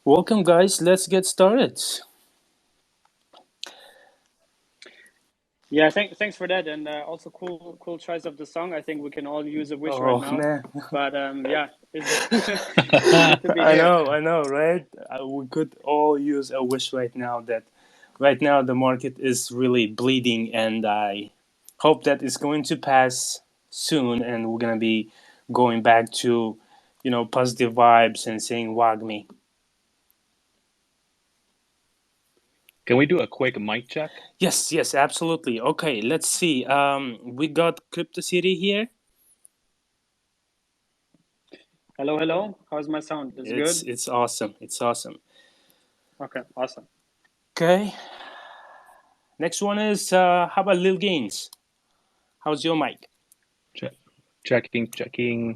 Welcome, guys. Let's get started. Yeah, thanks for that, and also cool choice of the song. I think we can all use a wish right Oh now, man, but yeah, it's good to be here. I know, right? We could all use a wish right now. That right now the market is really bleeding, and I hope that it's going to pass soon, and we're gonna be going back to, positive vibes and saying "wag me." Can we do a quick mic check? Yes, yes, absolutely. Okay, let's see. We got Crypto City here. Hello, hello. How's my sound? Is it It's good? it's awesome. It's awesome. Okay, awesome. Okay. Next one is how about Lil Gaines? How's your mic? Check, checking,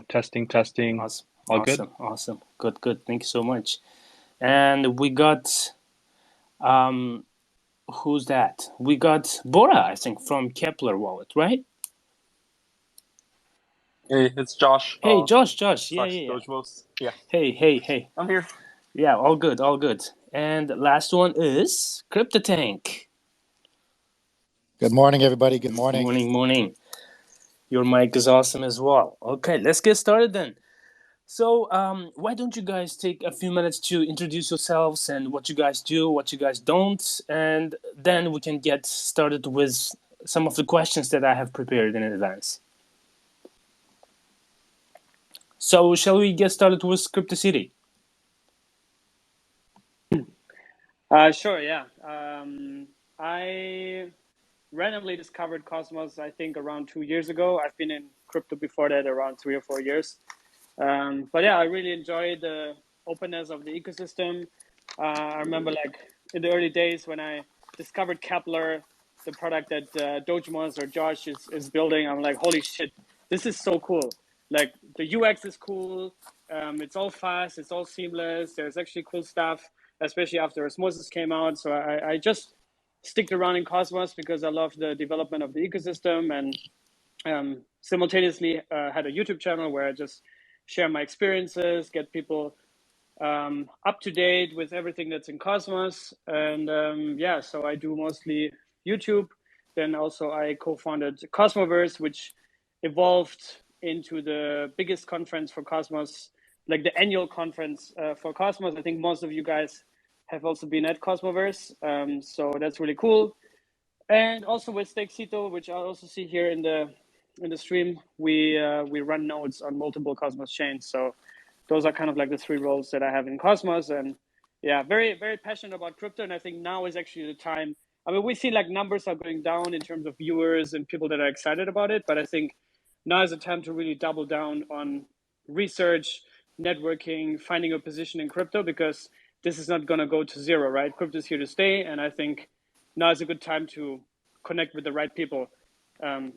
testing. Awesome, All good? awesome. Good, good. Thank you so much. And we got um, who's that? We got Bora, I think, from Kepler Wallet, right? Hey, it's Josh. Hey, Josh. Yeah, Slash yeah, yeah. Dojimos. Yeah, Hey. I'm here. Yeah, all good, all good. And the last one is Crypto Tank. Good morning, everybody. Good morning. Morning. Your mic is awesome as well. Okay, let's get started then. So, why don't you guys take a few minutes to introduce yourselves and what you guys do, what you guys don't, and then we can get started with some of the questions that I have prepared in advance. So, shall we get started with Crypto City? Sure, yeah. I randomly discovered Cosmos, I think, around 2 years ago. I've been in crypto before that, around 3 or 4 years. But yeah, I really enjoy the openness of the ecosystem. I remember like in the early days when I discovered Kepler, the product that Dojimos or Josh is building. I'm like, holy shit, this is so cool. Like the UX is cool. It's all fast. It's all seamless. There's actually cool stuff, especially after Osmosis came out. So I just sticked around in Cosmos because I love the development of the ecosystem and simultaneously had a YouTube channel where I just share my experiences, get people up to date with everything that's in Cosmos. And yeah, so I do mostly YouTube. Then also I co-founded Cosmoverse, which evolved into the biggest conference for Cosmos, like the annual conference for Cosmos. I think most of you guys have also been at Cosmoverse. So that's really cool. And also with Stexito, which I also see here in the stream, we run nodes on multiple Cosmos chains. So those are kind of like the three roles that I have in Cosmos. And yeah, very passionate about crypto. And I think now is actually the time. I mean, we see like numbers are going down in terms of viewers and people that are excited about it. But I think now is the time to really double down on research, networking, finding a position in crypto because this is not going to go to zero, right? Crypto is here to stay. And I think now is a good time to connect with the right people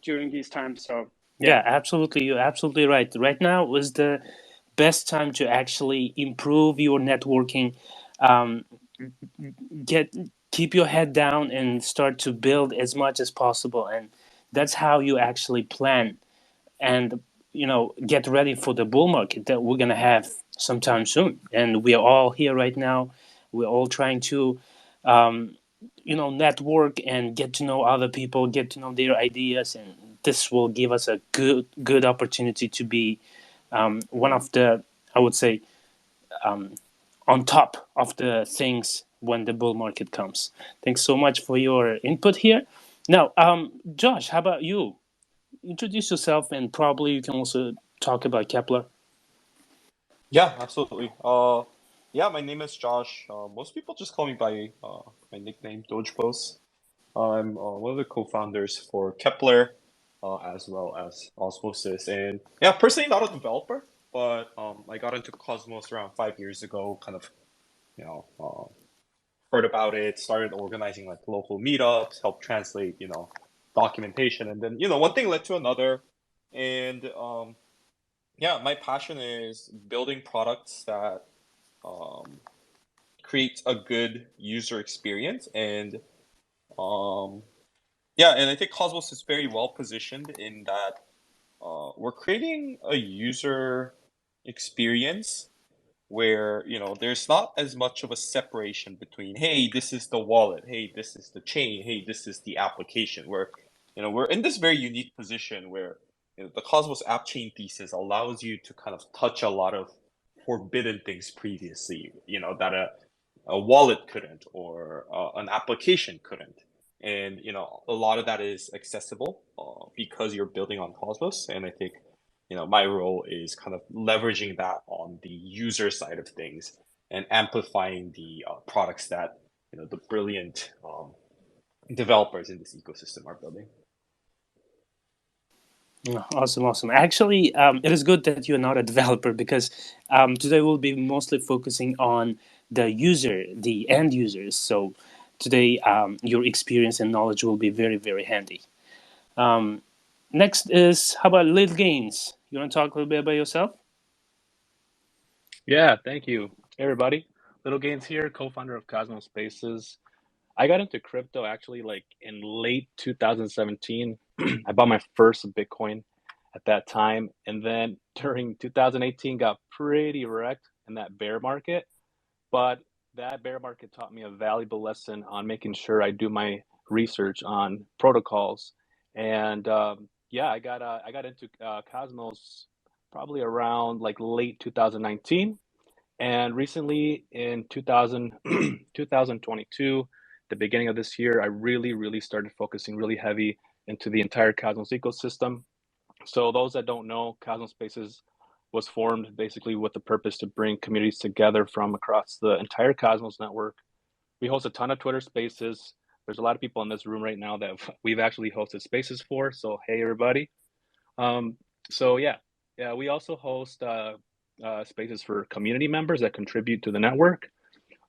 during these times. So Yeah, absolutely. You're absolutely right. Right now is the best time to actually improve your networking. Um, get keep your head down and start to build as much as possible, and that's how you actually plan and get ready for the bull market that we're gonna have sometime soon. And we are all here right now. We're all trying to network and get to know other people, get to know their ideas, and this will give us a good opportunity to be one of the, I would say, on top of the things when the bull market comes. Thanks so much for your input here. Now, Josh, how about you? Introduce yourself, and probably you can also talk about Kepler. Yeah, absolutely. Yeah, my name is Josh. Most people just call me by my nickname, Dojimos. I'm one of the co-founders for Kepler, as well as Osmosis. And yeah, personally not a developer, but I got into Cosmos around 5 years ago. Kind of, you know, heard about it, started organizing like local meetups, helped translate, documentation, and then one thing led to another, and yeah, my passion is building products that um, create a good user experience, and um, yeah, and I think Cosmos is very well positioned in that we're creating a user experience where, there's not as much of a separation between, hey, this is the wallet, hey, this is the chain, hey, this is the application, where, we're in this very unique position where, the Cosmos app chain thesis allows you to kind of touch a lot of forbidden things previously, that a wallet couldn't, or an application couldn't. And, a lot of that is accessible because you're building on Cosmos. And I think, my role is kind of leveraging that on the user side of things and amplifying the products that, the brilliant developers in this ecosystem are building. Awesome. Actually, it is good that you're not a developer, because today we'll be mostly focusing on the user, the end users. So today, your experience and knowledge will be very, very handy. Next is, how about Little Gains? You want to talk a little bit about yourself? Yeah, thank you. Hey, everybody. Little Gains here, co-founder of Cosmos Spaces. I got into crypto actually like in late 2017. I bought my first Bitcoin at that time. And then during 2018 got pretty wrecked in that bear market. But that bear market taught me a valuable lesson on making sure I do my research on protocols. And I got into Cosmos probably around like late 2019. And recently in 2022, the beginning of this year, I really started focusing really heavy into the entire Cosmos ecosystem. So those that don't know, Cosmos Spaces was formed basically with the purpose to bring communities together from across the entire Cosmos network. We host a ton of Twitter Spaces. There's a lot of people in this room right now that we've actually hosted Spaces for. So hey, everybody. We also host Spaces for community members that contribute to the network.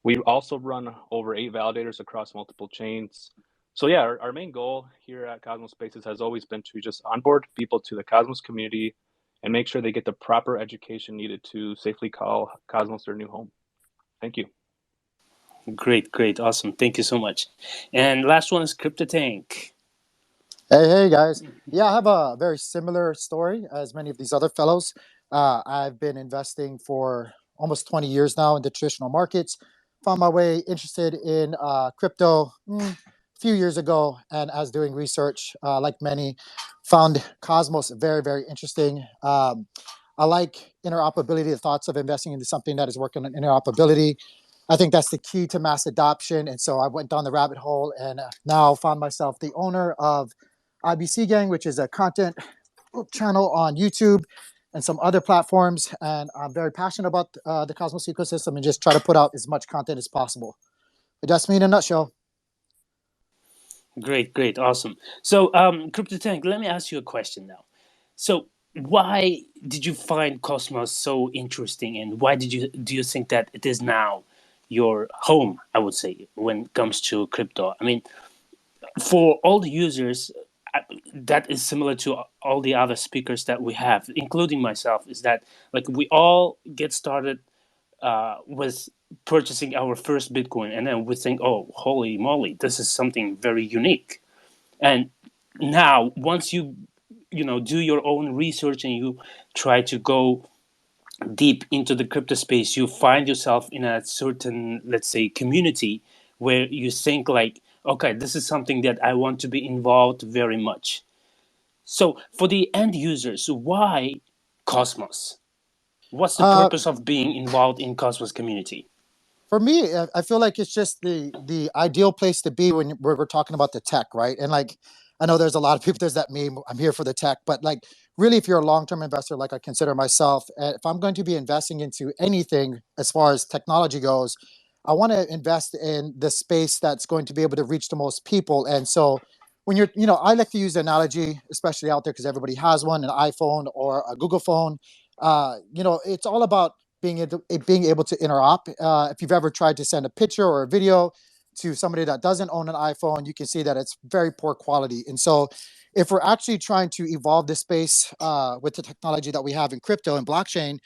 We also run over 8 validators across multiple chains. So yeah, our main goal here at Cosmos Spaces has always been to just onboard people to the Cosmos community and make sure they get the proper education needed to safely call Cosmos their new home. Thank you. Great, awesome. Thank you so much. And last one is CryptoTank. Hey, guys. Yeah, I have a very similar story as many of these other fellows. I've been investing for almost 20 years now in the traditional markets. Found my way interested in crypto a few years ago, and as doing research, like many, found Cosmos very interesting. I like interoperability, the thoughts of investing into something that is working on interoperability. I think that's the key to mass adoption. And so I went down the rabbit hole and now found myself the owner of IBC Gang, which is a content channel on YouTube and some other platforms. And I'm very passionate about the Cosmos ecosystem and just try to put out as much content as possible. But that's me in a nutshell. Great, awesome. So, CryptoTank, let me ask you a question now. So, why did you find Cosmos so interesting, and why do you think that it is now your home, I would say, when it comes to crypto? I mean, for all the users, that is similar to all the other speakers that we have, including myself, is that like we all get started with purchasing our first Bitcoin, and then we think, oh, holy moly, this is something very unique. And now, once you do your own research and you try to go deep into the crypto space, you find yourself in a certain, let's say, community where you think like, okay, this is something that I want to be involved very much. So for the end users, why Cosmos? What's the purpose of being involved in Cosmos community? For me, I feel like it's just the ideal place to be when we're talking about the tech, right? And like, I know there's a lot of people, there's that meme, I'm here for the tech, but like really, if you're a long-term investor, like I consider myself, if I'm going to be investing into anything as far as technology goes, I want to invest in the space that's going to be able to reach the most people. And so when you're, I like to use the analogy, especially out there because everybody has one, an iPhone or a Google phone. It's all about being able to interop. If you've ever tried to send a picture or a video to somebody that doesn't own an iPhone, you can see that it's very poor quality. And so if we're actually trying to evolve this space with the technology that we have in crypto and blockchain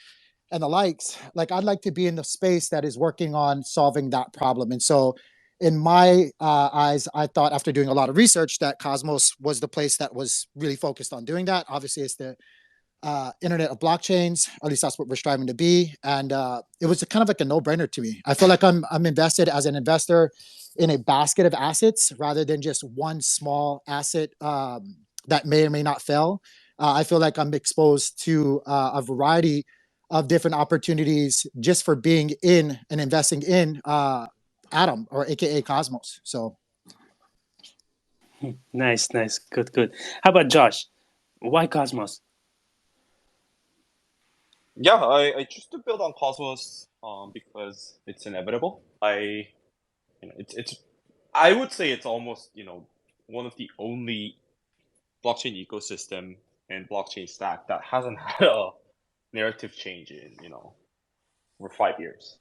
and the likes, like I'd like to be in the space that is working on solving that problem. And so in my eyes, I thought after doing a lot of research that Cosmos was the place that was really focused on doing that. Obviously, it's the internet of blockchains. At least that's what we're striving to be. And it was kind of like a no-brainer to me. I feel like I'm invested as an investor in a basket of assets rather than just one small asset that may or may not fail. I feel like I'm exposed to a variety of different opportunities just for being in and investing in Atom, or AKA Cosmos. So Nice, nice, good. How about Josh? Why Cosmos? Yeah, I choose to build on Cosmos because it's inevitable. It's I would say it's almost one of the only blockchain ecosystem and blockchain stack that hasn't had a narrative change in for 5 years.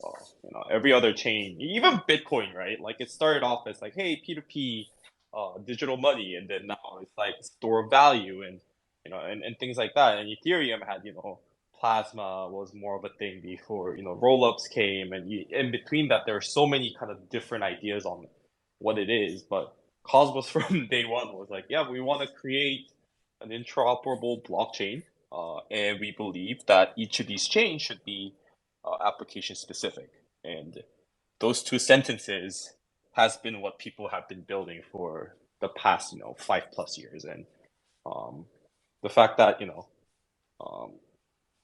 Every other chain, even Bitcoin, right? Like it started off as like, hey, P2P, digital money, and then now it's like store of value and and things like that. And Ethereum had Plasma was more of a thing before rollups came, and in between that there are so many kind of different ideas on what it is. But Cosmos from day one was like, yeah, we want to create an interoperable blockchain, and we believe that each of these chains should be application specific. And those two sentences has been what people have been building for the past 5+ years. And the fact that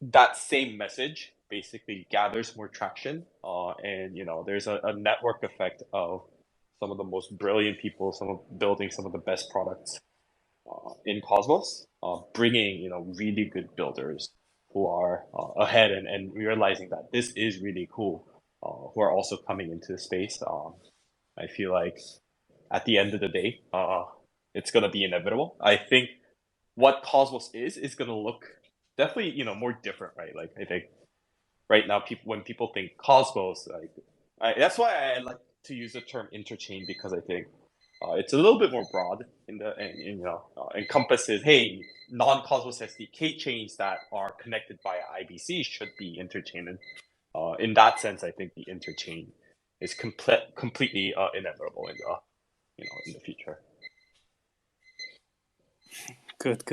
that same message basically gathers more traction, and there's a network effect of some of the most brilliant people, building some of the best products in Cosmos, bringing really good builders who are ahead and realizing that this is really cool, who are also coming into the space. I feel like at the end of the day, it's gonna be inevitable. I think what Cosmos is gonna look definitely more different, right? Like I think right now when people think Cosmos, that's why I like to use the term interchain, because I think it's a little bit more broad encompasses, hey, non-Cosmos SDK chains that are connected via IBC should be interchained. In that sense, I think the interchain is completely inevitable in the future. Good.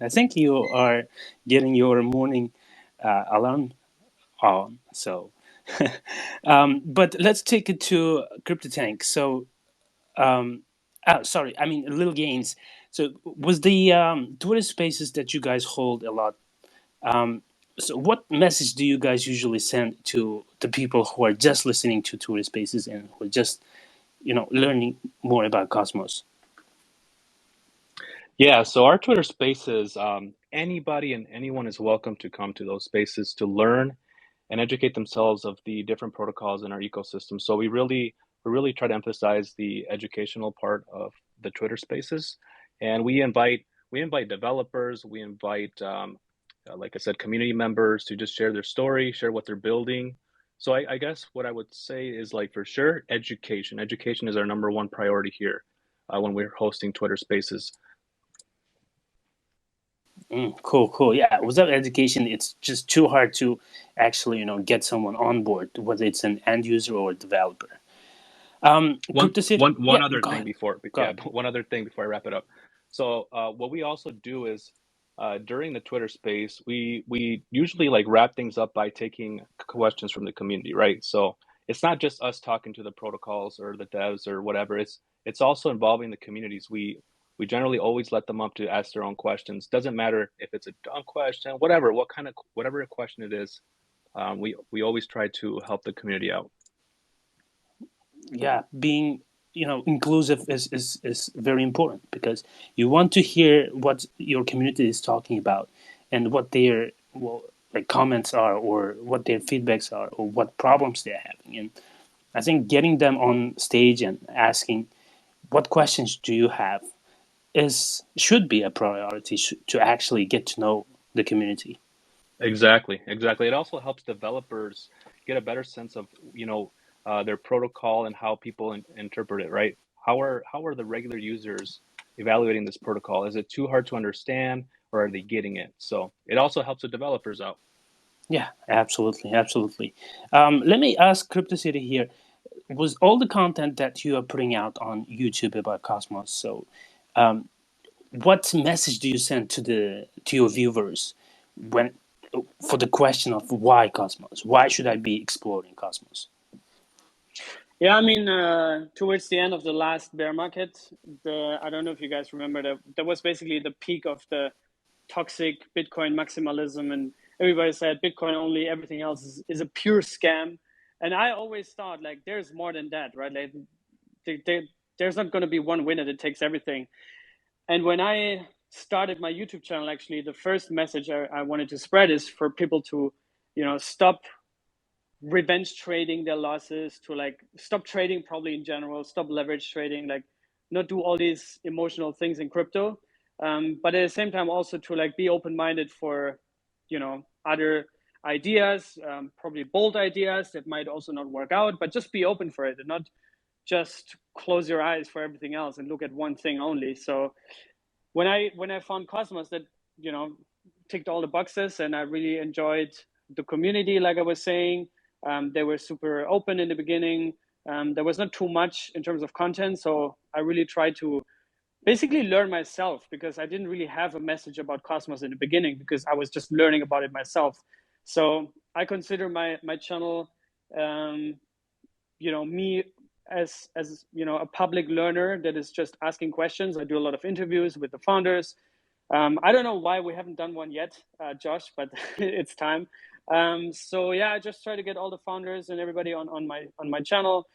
I think you are getting your morning alarm on. So, but let's take it to CryptoTank. So, sorry, I mean Little Gains. So, was the Twitter Spaces that you guys hold a lot? So, what message do you guys usually send to the people who are just listening to Twitter Spaces and who are just learning more about Cosmos? Yeah, so our Twitter Spaces, anybody and anyone is welcome to come to those spaces to learn and educate themselves of the different protocols in our ecosystem. So we really try to emphasize the educational part of the Twitter Spaces, and we invite developers, we invite, like I said, community members to just share their story, share what they're building. So I guess what I would say is, like, for sure, education. Education is our number one priority here when we're hosting Twitter Spaces. Cool. Yeah, without education, it's just too hard to actually, get someone on board, whether it's an end user or a developer. One other thing before I wrap it up. So what we also do is during the Twitter space, we usually like wrap things up by taking questions from the community, right? So it's not just us talking to the protocols or the devs or whatever. It's also involving the communities. We generally always let them up to ask their own questions. Doesn't matter if it's a dumb question, whatever question it is. We always try to help the community out. Yeah, being inclusive is very important, because you want to hear what your community is talking about and what their comments are, or what their feedbacks are, or what problems they're having. And I think getting them on stage and asking what questions do you have should be a priority to actually get to know the community. Exactly. It also helps developers get a better sense of their protocol and how people interpret it, right? How are the regular users evaluating this protocol? Is it too hard to understand, or are they getting it? So it also helps the developers out. Yeah, absolutely. Let me ask CryptoCity here. Was all the content that you are putting out on YouTube about Cosmos? So, what message do you send to your viewers when for the question of why Cosmos? Why should I be exploring Cosmos? Yeah, I mean, towards the end of the last bear market, I don't know if you guys remember that was basically the peak of the toxic Bitcoin maximalism, and everybody said Bitcoin only, everything else is a pure scam. And I always thought like there's more than that, right? Like there's not going to be one winner that takes everything. And when I started my YouTube channel, actually, the first message I wanted to spread is for people to, stop revenge trading their losses, to like stop trading probably in general, stop leverage trading, like not do all these emotional things in crypto. But at the same time also to like be open-minded for, other ideas, probably bold ideas that might also not work out, but just be open for it and not just close your eyes for everything else and look at one thing only. So when I found Cosmos, that ticked all the boxes, and I really enjoyed the community. Like I was saying, they were super open in the beginning. There was not too much in terms of content, so I really tried to basically learn myself, because I didn't really have a message about Cosmos in the beginning because I was just learning about it myself. So I consider my channel, me as a public learner that is just asking questions. I do a lot of interviews with the founders. I don't know why we haven't done one yet, Josh, but it's time. So yeah, I just try to get all the founders and everybody on my channel.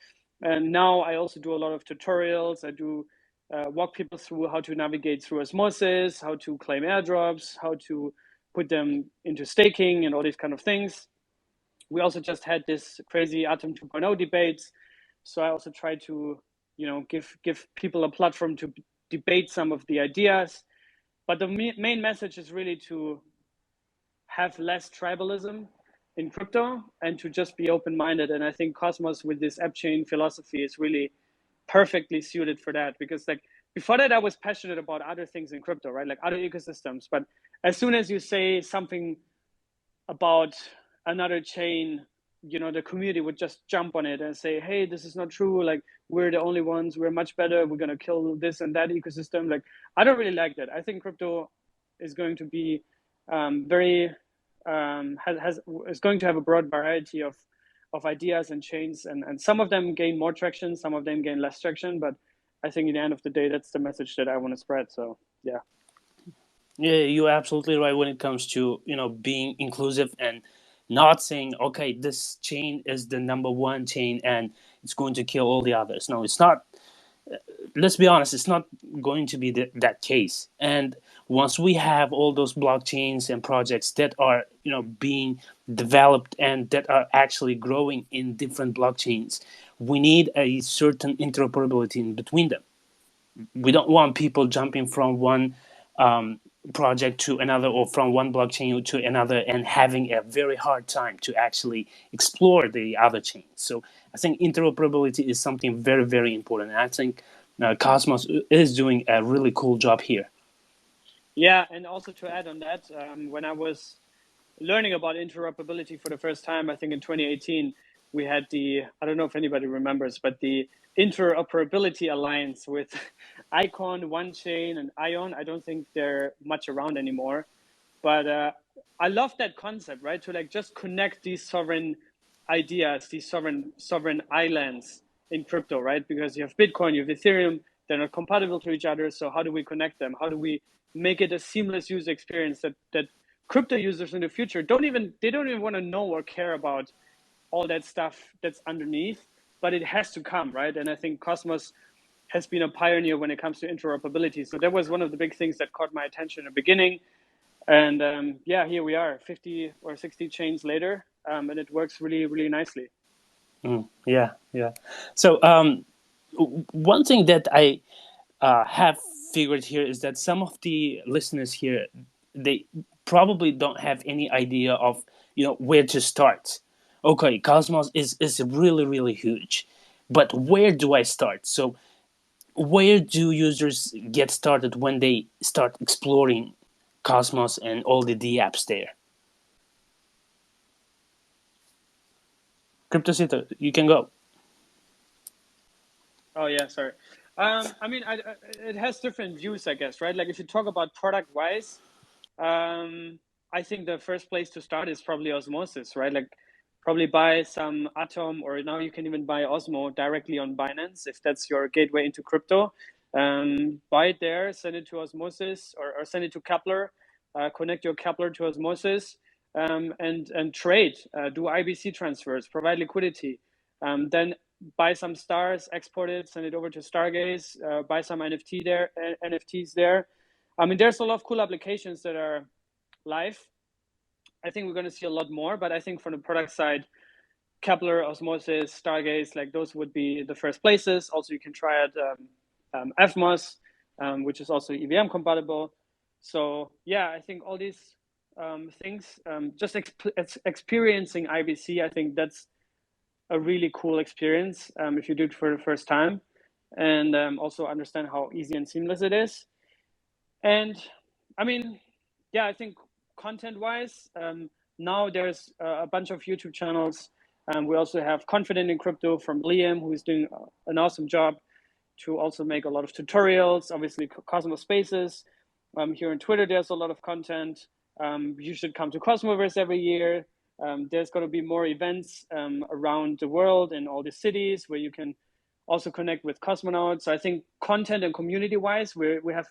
And now I also do a lot of tutorials. I do walk people through how to navigate through osmosis, how to claim airdrops, how to put them into staking, and all these kind of things. We also just had this crazy Atom 2.0 debates, so I also try to give people a platform to debate some of the ideas. But the main message is really to have less tribalism in crypto and to just be open-minded. And I think Cosmos, with this app chain philosophy, is really perfectly suited for that, because like before that I was passionate about other things in crypto, right? Like other ecosystems. But as soon as you say something about another chain, the community would just jump on it and say, hey, this is not true, like we're the only ones, we're much better, we're going to kill this and that ecosystem. Like I don't really like that. I think crypto is going to be is going to have a broad variety of ideas and chains, and some of them gain more traction, some of them gain less traction, but I think at the end of the day, that's the message that I want to spread. So yeah. Yeah, you're absolutely right when it comes to being inclusive and not saying, okay, this chain is the number one chain and it's going to kill all the others. No, it's not. Let's be honest, it's not going to be that case. And once we have all those blockchains and projects that are being developed and that are actually growing in different blockchains, we need a certain interoperability in between them. We don't want people jumping from one project to another or from one blockchain to another and having a very hard time to actually explore the other chains. So I think interoperability is something very, very important. And I think Cosmos is doing a really cool job here. Yeah, and also to add on that, when I was learning about interoperability for the first time, I think in 2018, we had I don't know if anybody remembers, but the Interoperability Alliance with Icon, OneChain, and Ion. I don't think they're much around anymore, but I love that concept, right? To like just connect these sovereign ideas, these sovereign islands in crypto, right? Because you have Bitcoin, you have Ethereum, they're not compatible to each other. So how do we connect them? How do we make it a seamless user experience that crypto users in the future don't even want to know or care about all that stuff that's underneath, but it has to come, right? And I think Cosmos has been a pioneer when it comes to interoperability. So that was one of the big things that caught my attention in the beginning. And yeah, here we are 50 or 60 chains later, and it works really, really nicely. Yeah. So one thing that I have figured here is that some of the listeners here, they probably don't have any idea of where to start. Okay, Cosmos is really, really huge, but where do I start? So where do users get started when they start exploring Cosmos and all the apps there? Cryptocito, you can go. Oh yeah, sorry. I mean, it has different views, I guess, right? Like if you talk about product wise, I think the first place to start is probably osmosis, right? Like probably buy some Atom, or now you can even buy Osmo directly on Binance if that's your gateway into crypto. Buy it there, send it to osmosis, or send it to Kepler, connect your Kepler to osmosis, and trade, do IBC transfers, provide liquidity, then buy some stars, export it, send it over to Stargaze, buy some NFTs there. I mean, there's a lot of cool applications that are live. I think we're going to see a lot more, but I think from the product side, Kepler, Osmosis, Stargaze, like those would be the first places. Also, you can try out FMOS, which is also EVM compatible. So yeah, I think all these things, just experiencing IBC, I think that's a really cool experience if you do it for the first time, and also understand how easy and seamless it is. And I mean, yeah, I think content-wise, now there's a bunch of YouTube channels. We also have Confident in Crypto from Liam, who is doing an awesome job to also make a lot of tutorials. Obviously, Cosmos Spaces. Here on Twitter, there's a lot of content. You should come to Cosmoverse every year. There's going to be more events around the world in all the cities where you can also connect with cosmonauts. So I think content and community-wise, we have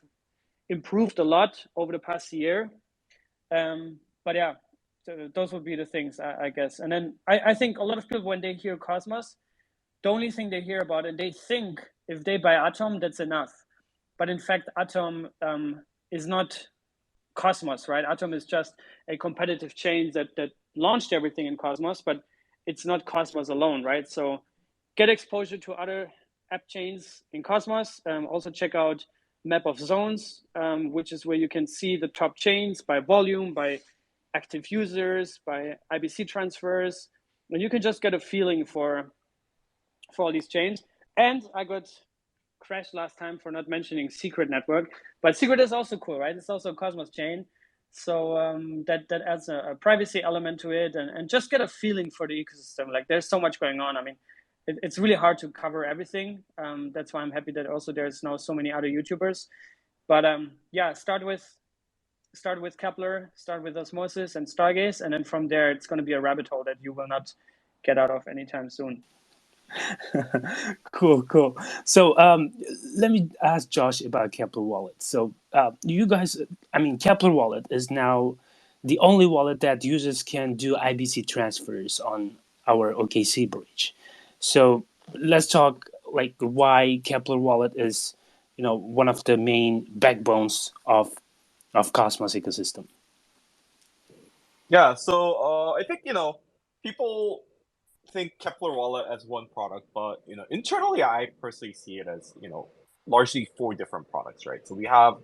improved a lot over the past year. But yeah, so those would be the things, I guess. And then I think a lot of people, when they hear Cosmos, the only thing they hear about it, they think if they buy Atom, that's enough. But in fact, Atom is not Cosmos, right? Atom is just a competitive chain that launched everything in Cosmos, but it's not Cosmos alone, right? So get exposure to other app chains in Cosmos. Also check out Map of Zones, which is where you can see the top chains by volume, by active users, by IBC transfers, and you can just get a feeling for all these chains. And I got crashed last time for not mentioning Secret Network, but Secret is also cool, right? It's also a Cosmos chain, so that adds a privacy element to it, and just get a feeling for the ecosystem. Like there's so much going on. I mean, it's really hard to cover everything. That's why I'm happy that also there's now so many other YouTubers. But yeah, start with Kepler, start with Osmosis and Stargaze, and then from there it's going to be a rabbit hole that you will not get out of anytime soon. Cool. So let me ask Josh about Kepler Wallet. So you guys, I mean, Kepler Wallet is now the only wallet that users can do IBC transfers on our OKC bridge. So let's talk like why Kepler Wallet is, one of the main backbones of Cosmos ecosystem. Yeah, so I think people think Kepler Wallet as one product, but internally I personally see it as largely 4 different products, right? So we have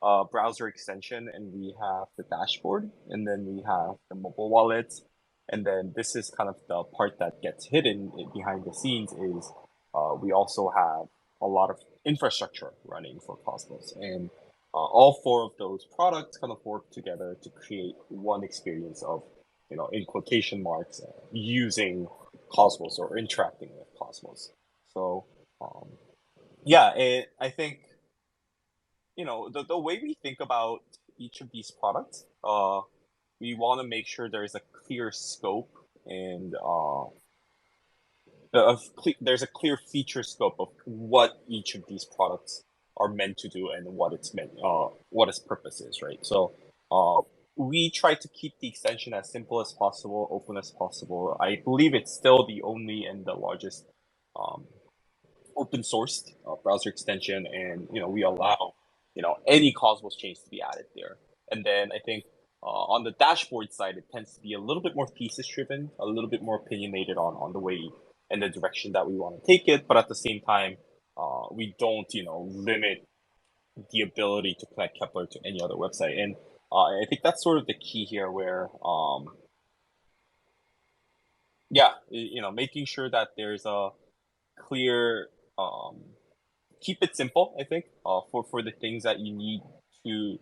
a browser extension, and we have the dashboard, and then we have the mobile wallet, and then this is kind of the part that gets hidden behind the scenes is we also have a lot of infrastructure running for Cosmos, and all 4 of those products kind of work together to create one experience of in quotation marks, using Cosmos or interacting with Cosmos. So, yeah, I think, the way we think about each of these products, we want to make sure there is a clear scope and there's a clear feature scope of what each of these products are meant to do and what its purpose is, right? So, we try to keep the extension as simple as possible, open as possible. I believe it's still the only and the largest open sourced browser extension, and we allow any Cosmos chains to be added there. And then I think on the dashboard side, it tends to be a little bit more thesis driven, a little bit more opinionated on the way and the direction that we want to take it. But at the same time, we don't limit the ability to connect Kepler to any other website. And I think that's sort of the key here, where making sure that there's a clear keep it simple, I think, for the things that you need to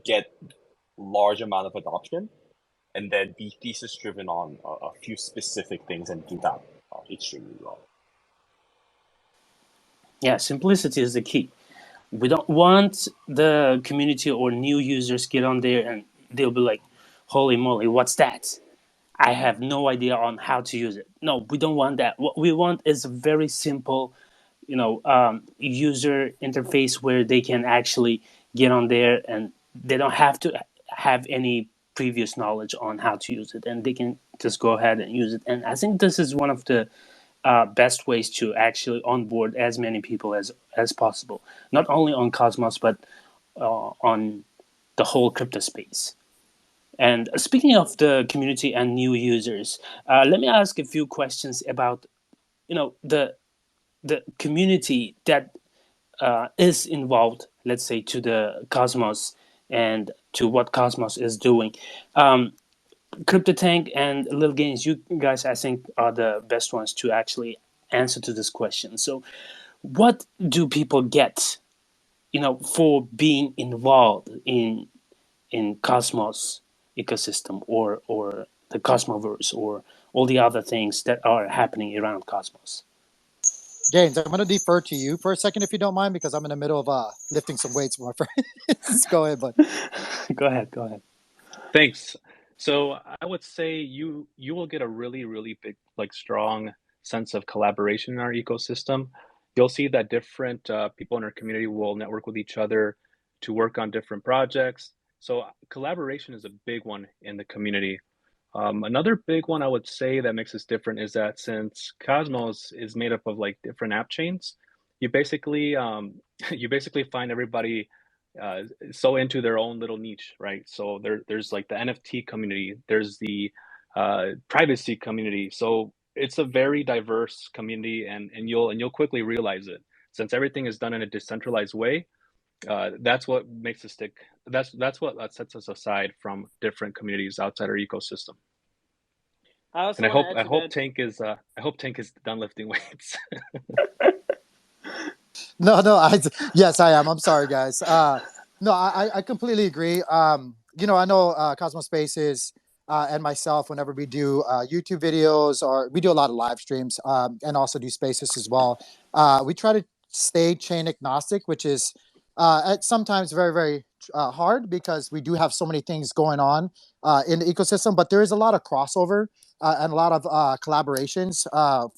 get large amount of adoption, and then be thesis driven on a few specific things and do that extremely well. Yeah, simplicity is the key. We don't want the community or new users get on there and they'll be like, holy moly, what's that? I have no idea on how to use it. No, we don't want that. What we want is a very simple, user interface where they can actually get on there and they don't have to have any previous knowledge on how to use it, and they can just go ahead and use it. And I think this is one of the best ways to actually onboard as many people as possible, not only on Cosmos but on the whole crypto space. And speaking of the community and new users, let me ask a few questions about the community that is involved, let's say, to the Cosmos and to what Cosmos is doing. CryptoTank and Lil Gains, you guys, I think, are the best ones to actually answer to this question. So, what do people get, for being involved in Cosmos ecosystem or the Cosmoverse or all the other things that are happening around Cosmos? James, I'm going to defer to you for a second if you don't mind, because I'm in the middle of lifting some weights, my friend. Go ahead, bud. Go ahead. Thanks. So I would say you will get a really big, like, strong sense of collaboration in our ecosystem. You'll see that different people in our community will network with each other to work on different projects. So collaboration is a big one in the community. Another big one I would say that makes us different is that since Cosmos is made up of like different app chains, you basically you basically find everybody so into their own little niche, right? So there's like the NFT community, there's the privacy community. So it's a very diverse community, and you'll quickly realize it since everything is done in a decentralized way. That's what makes us stick. That's what sets us aside from different communities outside our ecosystem. I also And want to add I to hope that. Tank is done lifting weights. No, yes, I am. I'm sorry, guys. No, I completely agree. I know Cosmos Spaces and myself, whenever we do YouTube videos, or we do a lot of live streams, and also do spaces as well, we try to stay chain agnostic, which is at sometimes very hard, because we do have so many things going on in the ecosystem, but there is a lot of crossover and a lot of collaborations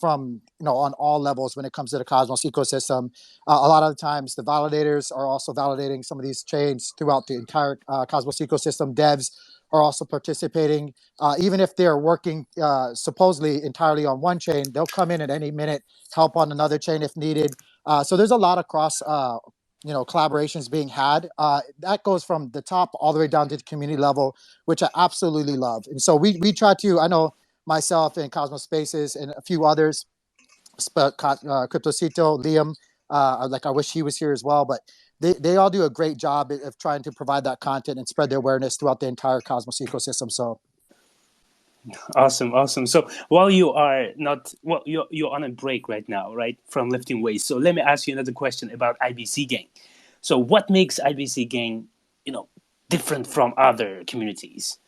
from on all levels when it comes to the Cosmos ecosystem. A lot of the times, the validators are also validating some of these chains throughout the entire Cosmos ecosystem. Devs are also participating, even if they're working supposedly entirely on one chain. They'll come in at any minute, help on another chain if needed. So there's a lot of cross collaborations being had. That goes from the top all the way down to the community level, which I absolutely love. And so we try to, I know myself and Cosmos Spaces and a few others, Cryptocito, Liam, like I wish he was here as well, but they all do a great job of trying to provide that content and spread their awareness throughout the entire Cosmos ecosystem. So Awesome. So while you are not, well, you're on a break right now, right, from lifting weights. So let me ask you another question about IBC Gang. So what makes IBC Gang, different from other communities?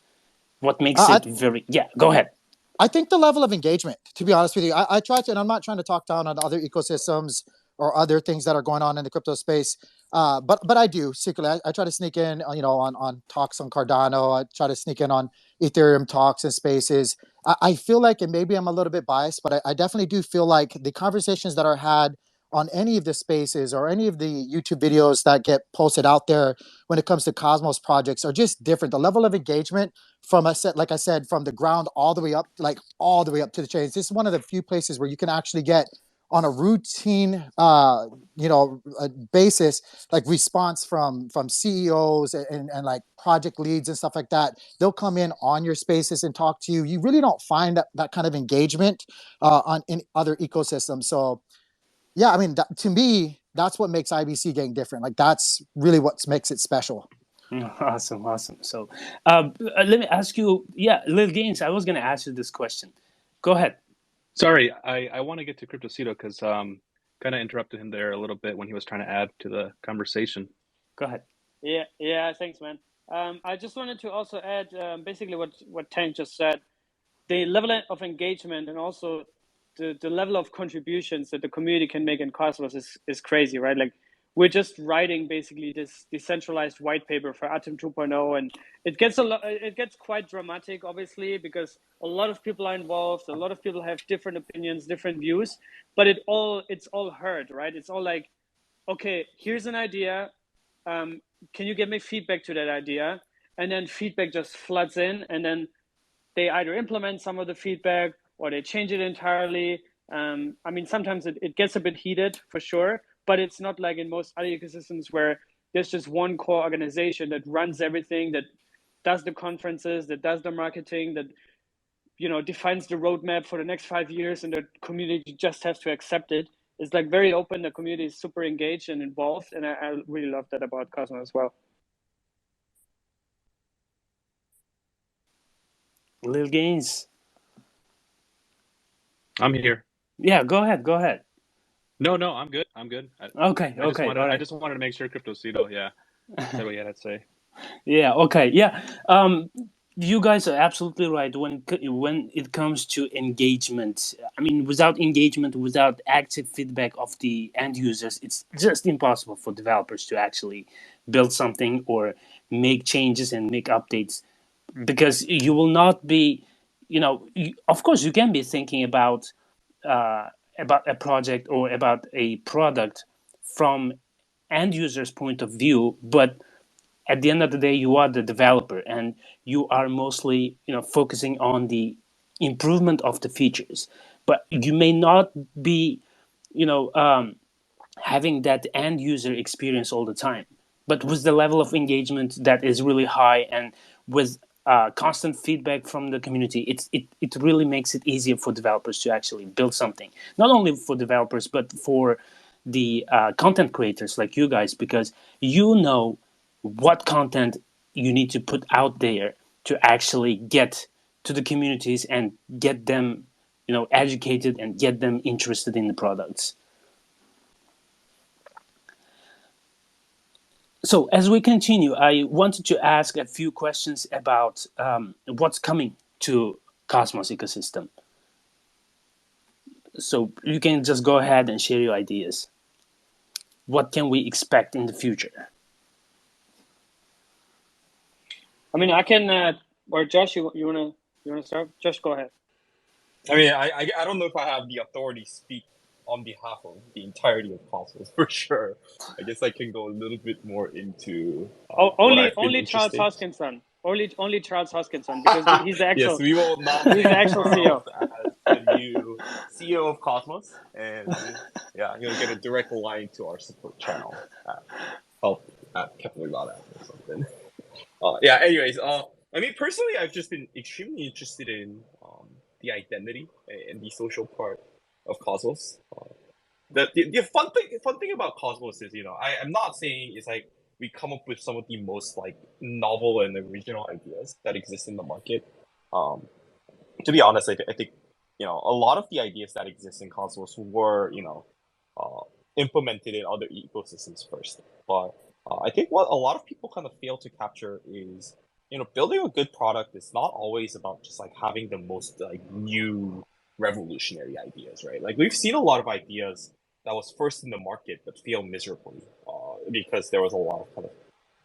What makes I, it very? Yeah, go ahead. I think the level of engagement, to be honest with you, I try to, and I'm not trying to talk down on other ecosystems or other things that are going on in the crypto space. But I do secretly. I try to sneak in, on talks on Cardano. I try to sneak in on Ethereum talks and spaces. I feel like, and maybe I'm a little bit biased, but I definitely do feel like the conversations that are had on any of the spaces or any of the YouTube videos that get posted out there when it comes to Cosmos projects are just different. The level of engagement from like I said, from the ground all the way up, like all the way up to the chains. This is one of the few places where you can actually get on a routine, basis, like response from CEOs and like project leads and stuff like that. They'll come in on your spaces and talk to you. You really don't find that kind of engagement in other ecosystems. So yeah, I mean, to me, that's what makes IBC Gang different. Like that's really what makes it special. Awesome. So let me ask you. Yeah, Lil Gaines, I was gonna ask you this question. Go ahead. Sorry, I want to get to Cryptocito because kind of interrupted him there a little bit when he was trying to add to the conversation. Go ahead. Yeah. Thanks, man. I just wanted to also add basically what Tank just said. The level of engagement and also the level of contributions that the community can make in Cosmos is crazy, right? Like we're just writing basically this decentralized white paper for Atom 2.0, and it gets quite dramatic, obviously, because a lot of people are involved, a lot of people have different opinions, different views, but it's all heard, right? It's all like, okay, here's an idea, can you give me feedback to that idea? And then feedback just floods in, and then they either implement some of the feedback or they change it entirely. I mean, sometimes it gets a bit heated for sure, but it's not like in most other ecosystems where there's just one core organization that runs everything, that does the conferences, that does the marketing, that defines the roadmap for the next 5 years, and the community just has to accept it. It's like very open. The community is super engaged and involved, and I really love that about Cosmos as well. Lil Gaines. I'm here. Yeah, go ahead. No, I'm good. Okay, all right. I just wanted to make sure Cryptocito, said what you had to say. Yeah, okay, yeah. You guys are absolutely right when it comes to engagement. I mean, without engagement, without active feedback of the end users, it's just impossible for developers to actually build something or make changes and make updates, because you will not be, of course, you can be thinking uh, about a project or about a product from end users' point of view, but at the end of the day, you are the developer, and you are mostly focusing on the improvement of the features, but you may not be you know um, having that end user experience all the time. But with the level of engagement that is really high, and with constant feedback from the community, it really makes it easier for developers to actually build something. Not only for developers, but for the content creators like you guys, because you know what content you need to put out there to actually get to the communities and get them educated and get them interested in the products. So as we continue, I wanted to ask a few questions about what's coming to Cosmos ecosystem. So you can just go ahead and share your ideas. What can we expect in the future? I mean, I can, or Josh, you wanna start? Josh, go ahead. I mean, I don't know if I have the authority to speak on behalf of the entirety of Cosmos for sure. I guess I can go a little bit more into what Only I've been Charles interested. Hoskinson. Only Charles Hoskinson, because he's the Yes, actual we will he's the nominate actual Charles CEO. as the new CEO of Cosmos, and yeah, he'll get a direct line to our support channel at help at Kepler.app or something. Yeah. Anyways, I mean, personally, I've just been extremely interested in the identity and the social part of Cosmos. The fun thing about Cosmos is, I'm not saying it's like we come up with some of the most like novel and original ideas that exist in the market. Um, to be honest, I think a lot of the ideas that exist in Cosmos were uh, implemented in other ecosystems first. But I think what a lot of people kind of fail to capture is building a good product is not always about just like having the most like new revolutionary ideas, right? Like we've seen a lot of ideas that was first in the market but failed miserably because there was a lot of kind of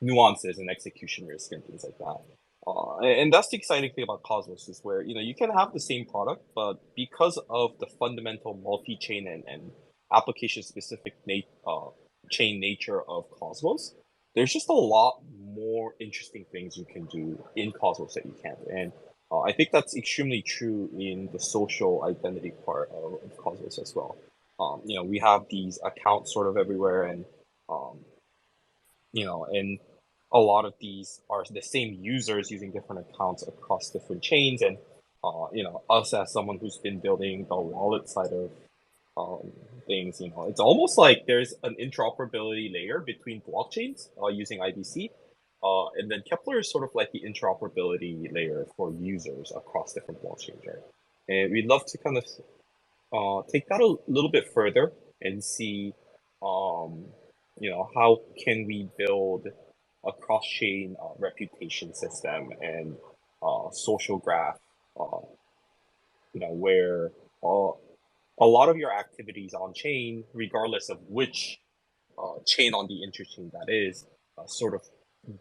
nuances and execution risk and things like that. And that's the exciting thing about Cosmos is where you can have the same product, but because of the fundamental multi-chain and application-specific chain nature of Cosmos, there's just a lot more interesting things you can do in Cosmos that you can't. And I think that's extremely true in the social identity part of Cosmos as well. We have these accounts sort of everywhere, and um, and a lot of these are the same users using different accounts across different chains. And us as someone who's been building the wallet side of things, it's almost like there's an interoperability layer between blockchains using IBC. And then Kepler is sort of like the interoperability layer for users across different blockchains, right? And we'd love to kind of take that a little bit further and see, um, how can we build a cross-chain reputation system and social graph, uh, where a lot of your activities on chain, regardless of which chain on the interchain that is sort of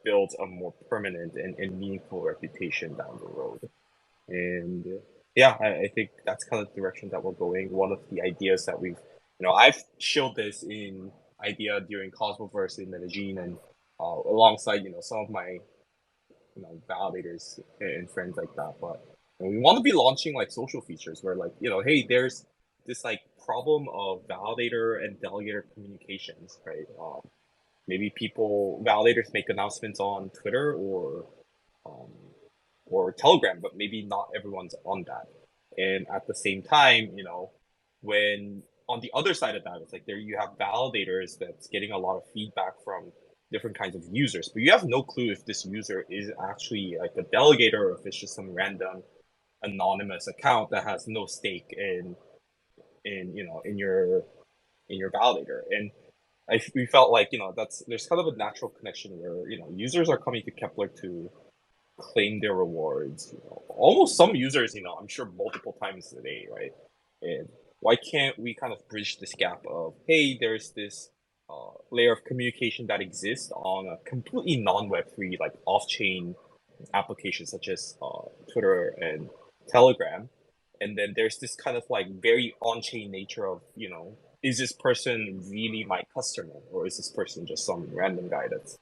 builds a more permanent and meaningful reputation down the road. And yeah, I think that's kind of the direction that we're going. One of the ideas that I've showed this in idea during Cosmoverse in Medellin, and alongside, some of my, validators and friends like that. But we want to be launching like social features where like, hey, there's this like problem of validator and delegator communications, right? Maybe validators make announcements on Twitter um, or Telegram, but maybe not everyone's on that. And at the same time, when on the other side of that, it's like there you have validators that's getting a lot of feedback from different kinds of users, but you have no clue if this user is actually like a delegator or if it's just some random anonymous account that has no stake in your validator. And we felt like there's kind of a natural connection where users are coming to Kepler to claim their rewards. Almost some users, I'm sure multiple times a day, right? And why can't we kind of bridge this gap of, hey, there's this layer of communication that exists on a completely non-Web3, like off-chain applications such as Twitter and Telegram, and then there's this kind of like very on-chain nature of, is this person really my customer, or is this person just some random guy that's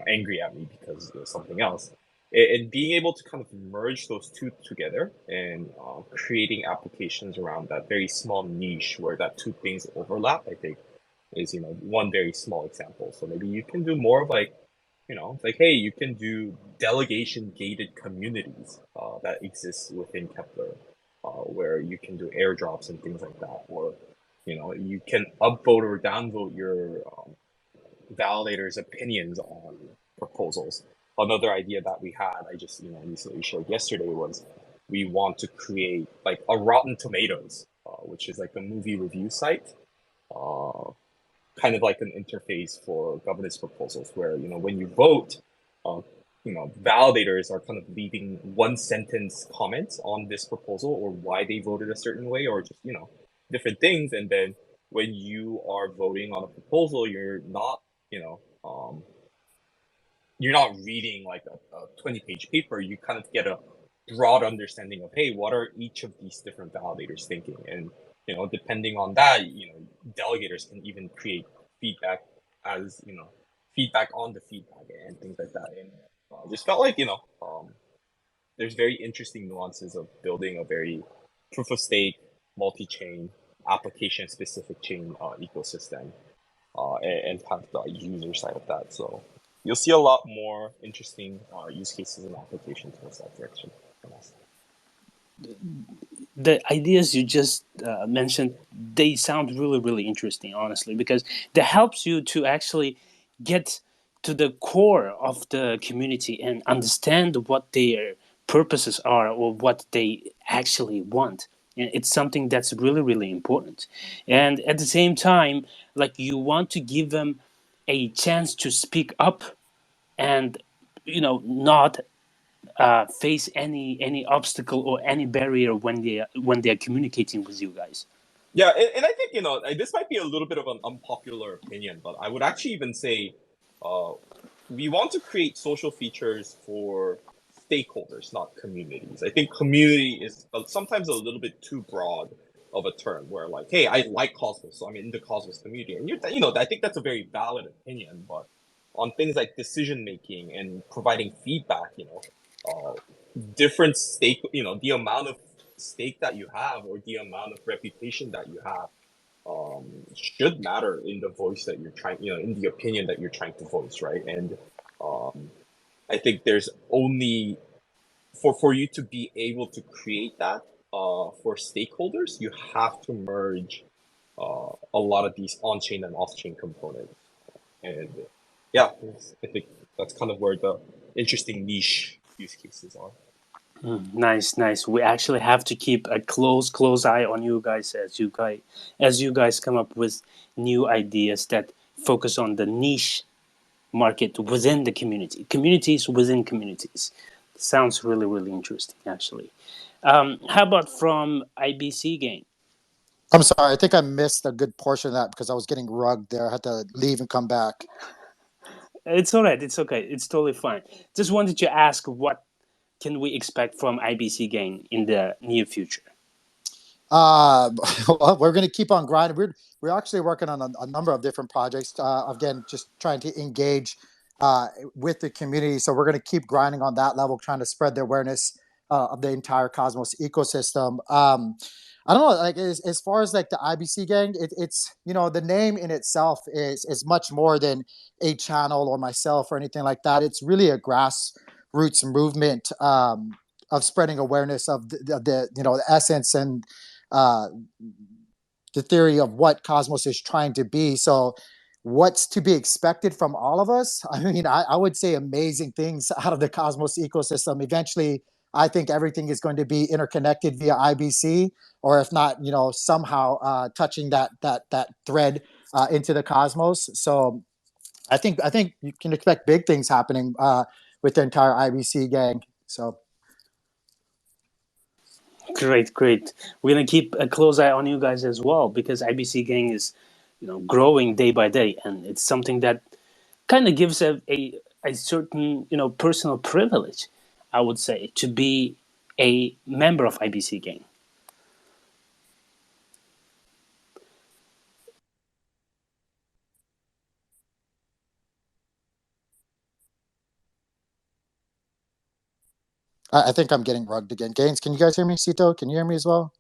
angry at me because there's something else? And being able to kind of merge those two together and creating applications around that very small niche where that two things overlap, I think is one very small example. So maybe you can do more of like, like, hey, you can do delegation gated communities that exist within Kepler, where you can do airdrops and things like that, or you can upvote or downvote your validators' opinions on proposals. Another idea that we had, I just recently shared yesterday, was we want to create like a Rotten Tomatoes, which is like a movie review site, kind of like an interface for governance proposals, where when you vote, validators are kind of leaving one sentence comments on this proposal or why they voted a certain way, or just different things. And then when you are voting on a proposal, you're not you're not reading like a 20-page paper. You kind of get a broad understanding of, hey, what are each of these different validators thinking? And depending on that, delegators can even create feedback as feedback on the feedback and things like that. And just felt like there's very interesting nuances of building a very proof of stake, multi-chain, application specific chain ecosystem, and kind of the user side of that. So you'll see a lot more interesting use cases and applications towards that direction from us. The ideas you just mentioned, they sound really, really interesting, honestly, because that helps you to actually get to the core of the community and understand what their purposes are or what they actually want. And it's something that's really, really important. And at the same time, like, you want to give them a chance to speak up and not face any obstacle or any barrier when they're communicating with you guys. Yeah, and I think this might be a little bit of an unpopular opinion, but I would actually even say we want to create social features for stakeholders, not communities. I think community is sometimes a little bit too broad of a term, where like, hey, I like Cosmos, so I'm in the Cosmos community, and I think that's a very valid opinion. But on things like decision making and providing feedback, different stake, the amount of stake that you have or the amount of reputation that you have should matter in the voice that you're trying, in the opinion that you're trying to voice, right? And I think there's only for you to be able to create that for stakeholders, you have to merge a lot of these on-chain and off-chain components. And yeah, I think that's kind of where the interesting niche use cases are. Nice. We actually have to keep a close eye on you guys as you guys come up with new ideas that focus on the niche market within the communities within communities. Sounds really, really interesting, actually. How about from IBC Gain? I'm sorry. I think I missed a good portion of that because I was getting rugged there. I had to leave and come back. It's all right. It's okay. It's totally fine. Just wanted to ask, what can we expect from IBC Gang in the near future? Uh, well, we're going to keep on grinding. We're actually working on a number of different projects. Again, just trying to engage with the community. So we're going to keep grinding on that level, trying to spread the awareness of the entire Cosmos ecosystem. I don't know, like as far as like the IBC gang, it's the name in itself is much more than a channel or myself or anything like that. It's really a grassroots movement of spreading awareness of the essence and uh, the theory of what Cosmos is trying to be. So, what's to be expected from all of us? I mean, I would say amazing things out of the Cosmos ecosystem. Eventually, I think everything is going to be interconnected via IBC, or if not, somehow touching that thread into the Cosmos. So, I think you can expect big things happening with the entire IBC gang. So. Great, great. We're gonna keep a close eye on you guys as well, because IBC Gang is, growing day by day, and it's something that kind of gives a certain personal privilege, I would say, to be a member of IBC Gang. I think I'm getting rugged again. Gaines, can you guys hear me? Sito, can you hear me as well?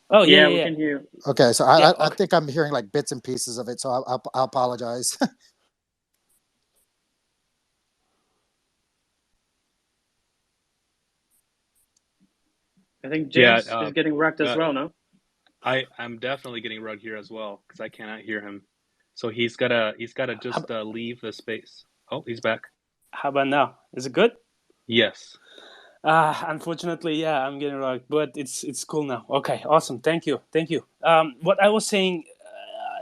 Oh yeah, Yeah, yeah, we yeah, can hear you. Okay, so yeah. I Okay. think I'm hearing like bits and pieces of it, so I apologize. I think Yeah, James is getting wrecked as uh, well, no? I'm definitely getting rugged here as well because I cannot hear him. So he's gotta How, just leave the space. Oh, he's back. how about now? Is it good? Yes. Unfortunately, yeah, I'm getting rugged, but it's cool now. Okay, awesome. Thank you, thank you. What I was saying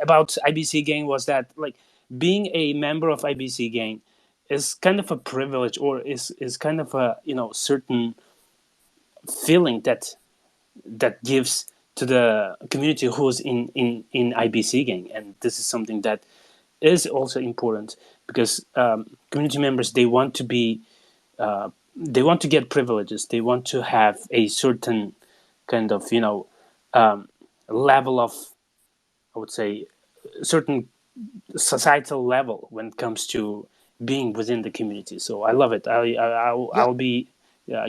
about IBC Gang was that, like, being a member of IBC Gang is kind of a privilege, or is kind of a certain feeling that gives to the community who's in IBC Gang, and this is something that is also important, because community members, they want to get privileges, they want to have a certain kind of level of, I would say, certain societal level when it comes to being within the community. So I love it. Yeah, I'll be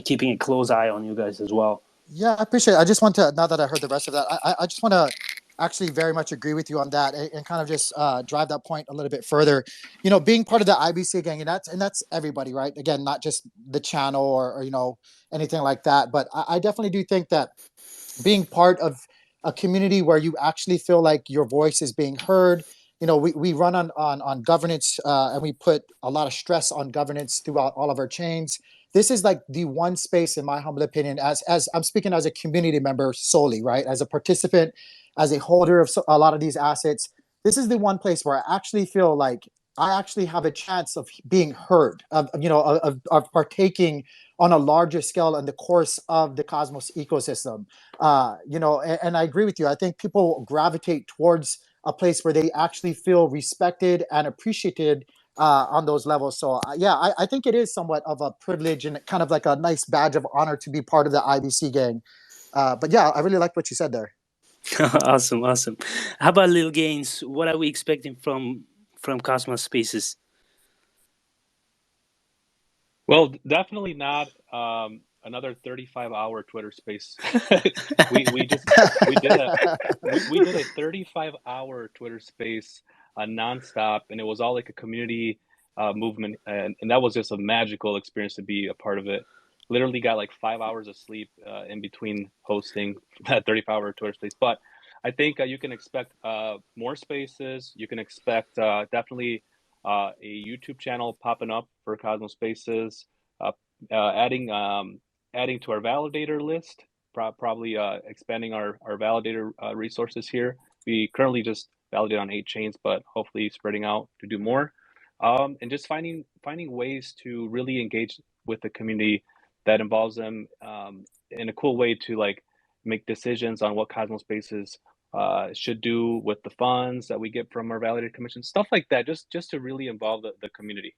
keeping a close eye on you guys as well. yeah, I appreciate it. I just want to, now that I heard the rest of that, I just want to actually very much agree with you on that, and kind of just drive that point a little bit further. Being part of the IBC gang, and that's everybody, right? Again, not just the channel or anything like that, but I definitely do think that being part of a community where you actually feel like your voice is being heard. We run on governance, and we put a lot of stress on governance throughout all of our chains. This is like the one space, in my humble opinion, as I'm speaking as a community member solely, right? As a participant, as a holder of a lot of these assets, this is the one place where I actually feel like I actually have a chance of being heard, of partaking on a larger scale in the course of the Cosmos ecosystem. And I agree with you. I think people gravitate towards a place where they actually feel respected and appreciated on those levels. So yeah, I think it is somewhat of a privilege and kind of like a nice badge of honor to be part of the IBC gang. But yeah, I really like what you said there. Awesome, awesome. How about Lil Gains? What are we expecting from Cosmos Spaces? Well, definitely not another 35-hour Twitter space. We just we did a 35-hour Twitter space nonstop, and it was all like a community movement, and that was just a magical experience to be a part of it. Literally got like 5 hours of sleep in between hosting that 35-hour Twitter space. But I think you can expect more spaces. You can expect definitely a YouTube channel popping up for Cosmos Spaces, uh, adding adding to our validator list, probably expanding our validator resources here. We currently just validate on 8 chains, but hopefully spreading out to do more, and just finding ways to really engage with the community that involves them in a cool way to like make decisions on what Cosmos Spaces should do with the funds that we get from our validated commission, stuff like that, just to really involve the community.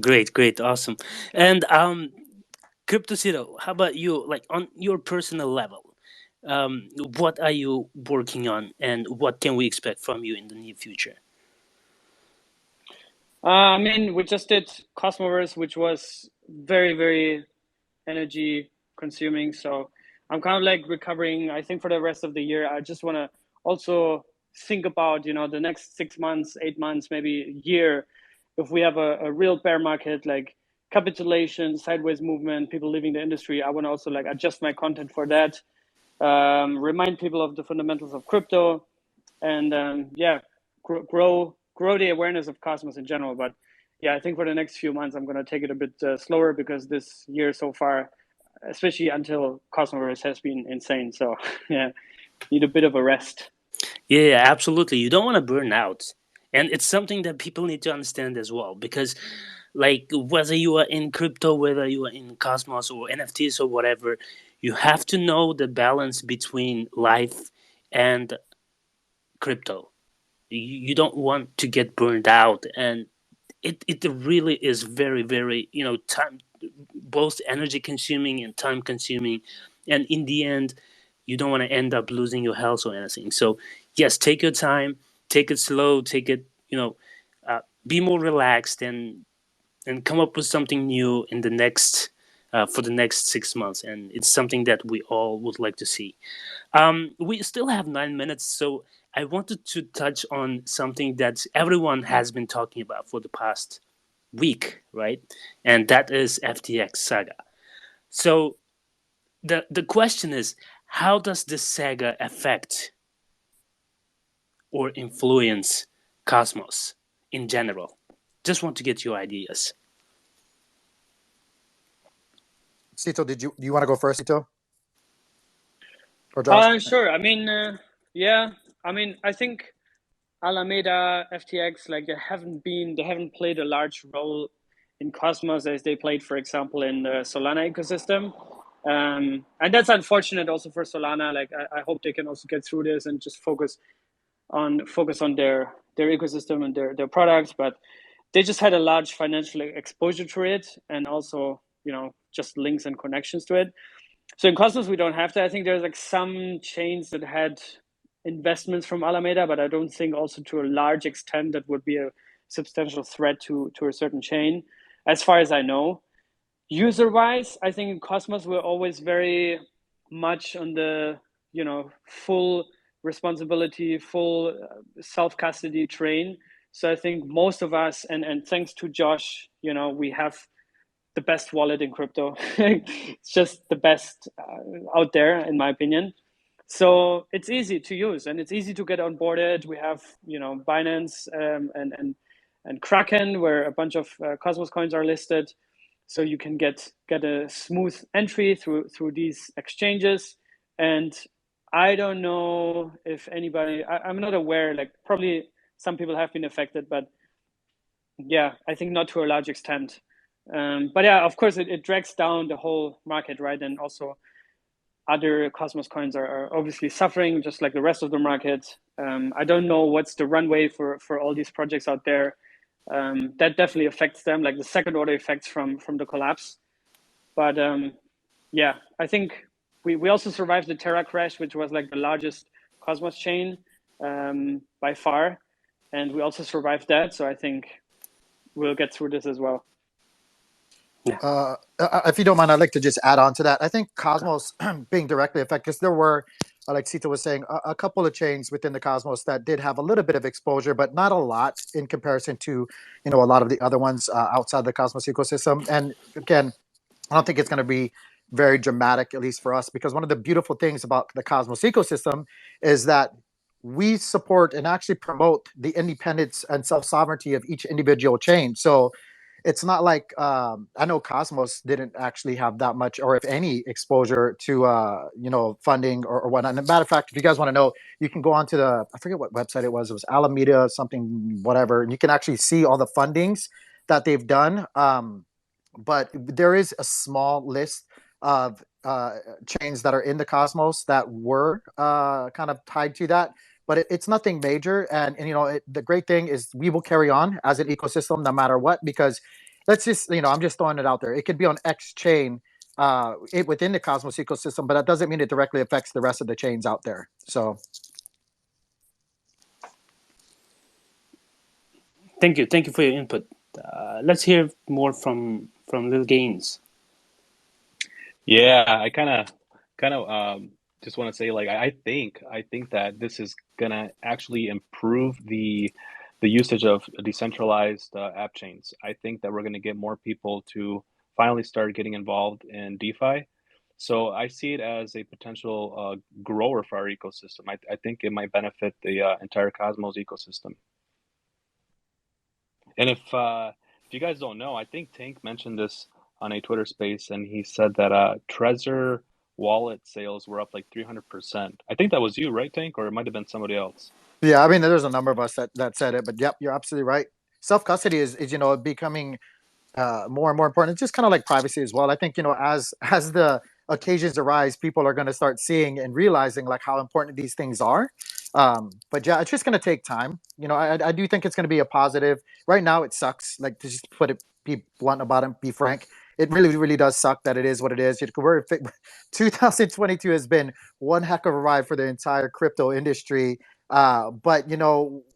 Great, awesome. And CryptoCito, how about you? Like on your personal level, what are you working on, and what can we expect from you in the near future? I mean, we just did Cosmoverse, which was very, very energy consuming. So I'm kind of like recovering. I think for the rest of the year, I just want to also think about, the next 6 months, 8 months, maybe a year, if we have a real bear market, like capitulation, sideways movement, people leaving the industry. I want to also like adjust my content for that, remind people of the fundamentals of crypto, and grow the awareness of Cosmos in general. But yeah, I think for the next few months, I'm going to take it a bit slower, because this year so far, especially until Cosmoverse, has been insane. So yeah, need a bit of a rest. Yeah, absolutely. You don't want to burn out. And it's something that people need to understand as well, because like whether you are in crypto, whether you are in Cosmos or NFTs or whatever, you have to know the balance between life and crypto. You don't want to get burned out, and it really is very, very, time, both energy consuming and time consuming, and in the end you don't want to end up losing your health or anything. So yes, take your time, take it slow, take it, be more relaxed, and come up with something new in the next for the next 6 months, and it's something that we all would like to see. We still have 9 minutes, so I wanted to touch on something that everyone has been talking about for the past week, right? And that is FTX saga. So the question is, how does this saga affect or influence Cosmos in general? Just want to get your ideas. Cito, do you want to go first, Cito? Or Josh? Sure. I mean, yeah. I mean, I think Alameda, FTX, like they haven't played a large role in Cosmos as they played, for example, in the Solana ecosystem. And that's unfortunate also for Solana. Like I hope they can also get through this and just focus on their ecosystem and their products. But they just had a large financial exposure to it, and also, just links and connections to it. So in Cosmos, we don't have that. I think there's like some chains that had investments from Alameda, but I don't think also to a large extent that would be a substantial threat to a certain chain, as far as I know. User-wise, I think in Cosmos we're always very much on the full responsibility, full self-custody train. So I think most of us, and thanks to Josh, we have the best wallet in crypto. It's just the best out there, in my opinion. So it's easy to use and it's easy to get onboarded. We have, Binance and Kraken, where a bunch of Cosmos coins are listed. So you can get a smooth entry through these exchanges. And I don't know if anybody, I'm not aware, like probably some people have been affected, but yeah, I think not to a large extent. But yeah, of course, it drags down the whole market, right? And also other Cosmos coins are obviously suffering, just like the rest of the market. I don't know what's the runway for all these projects out there. That definitely affects them, like the second order effects from the collapse. But yeah, I think we also survived the Terra crash, which was like the largest Cosmos chain by far. And we also survived that. So I think we'll get through this as well. If you don't mind, I'd like to just add on to that. I think Cosmos being directly affected, because there were, like Cito was saying, a couple of chains within the Cosmos that did have a little bit of exposure, but not a lot in comparison to, a lot of the other ones outside the Cosmos ecosystem. And again, I don't think it's going to be very dramatic, at least for us, because one of the beautiful things about the Cosmos ecosystem is that we support and actually promote the independence and self-sovereignty of each individual chain. So it's not like I know Cosmos didn't actually have that much, or if any, exposure to funding or whatnot. And a matter of fact, if you guys want to know, you can go on to I forget what website it was. It was Alameda something, whatever, and you can actually see all the fundings that they've done. But there is a small list of chains that are in the Cosmos that were kind of tied to that, but it's nothing major. And the great thing is we will carry on as an ecosystem no matter what, because let's just, I'm just throwing it out there. It could be on X chain within the Cosmos ecosystem, but that doesn't mean it directly affects the rest of the chains out there. So. Thank you for your input. Let's hear more from Lil Gaines. Yeah, I kind of just want to say, like, I think that this is gonna actually improve the usage of decentralized app chains. I think that we're gonna get more people to finally start getting involved in DeFi. So I see it as a potential grower for our ecosystem. I think it might benefit the entire Cosmos ecosystem. And if you guys don't know, I think Tank mentioned this on a Twitter space, and he said that Trezor wallet sales were up like 300%. I think that was you, right, Tank? Or it might have been somebody else. Yeah, I mean, there's a number of us that said it, but yep, you're absolutely right. Self custody is becoming more and more important. It's just kind of like privacy as well. I think as the occasions arise, people are going to start seeing and realizing like how important these things are. But yeah, it's just going to take time. I do think it's going to be a positive. Right now, it sucks. Like, to just be blunt about it, be frank. It really, really does suck that it is what it is. 2022 has been one heck of a ride for the entire crypto industry. But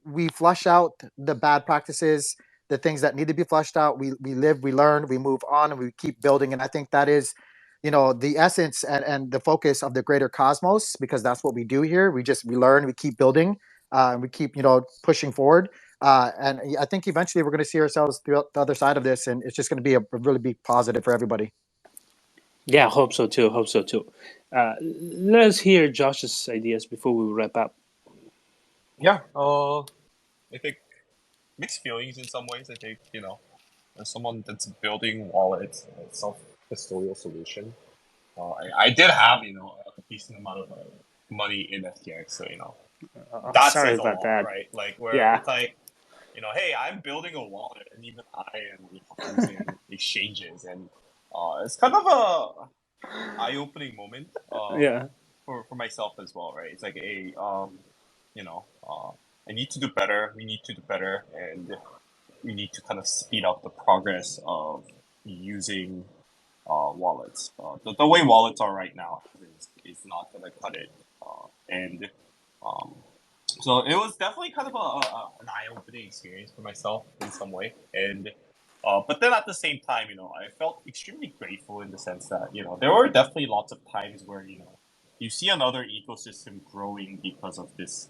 we flush out the bad practices, the things that need to be flushed out. We live, we learn, we move on, and we keep building. And I think that is, the essence and the focus of the greater Cosmos, because that's what we do here. We learn, we keep building, and we keep pushing forward. And I think eventually we're going to see ourselves through the other side of this, and it's just going to be a really big positive for everybody. Yeah, hope so too. Let us hear Josh's ideas before we wrap up. Yeah, I think mixed feelings in some ways. I think, as someone that's building wallets, self-custodial solution, I did have, a decent amount of money in FTX, so, that Sorry says a about lot, that. right? Like, where Yeah. it's like, hey, I'm building a wallet, and even I am using exchanges, and it's kind of a eye-opening moment Yeah. for myself as well, right? It's like I need to do better. We need to do better, and we need to kind of speed up the progress of using wallets. The way wallets are right now is not going to cut it, and so it was definitely kind of an eye-opening experience for myself in some way, and but then at the same time, I felt extremely grateful in the sense that there were definitely lots of times where you see another ecosystem growing because of this,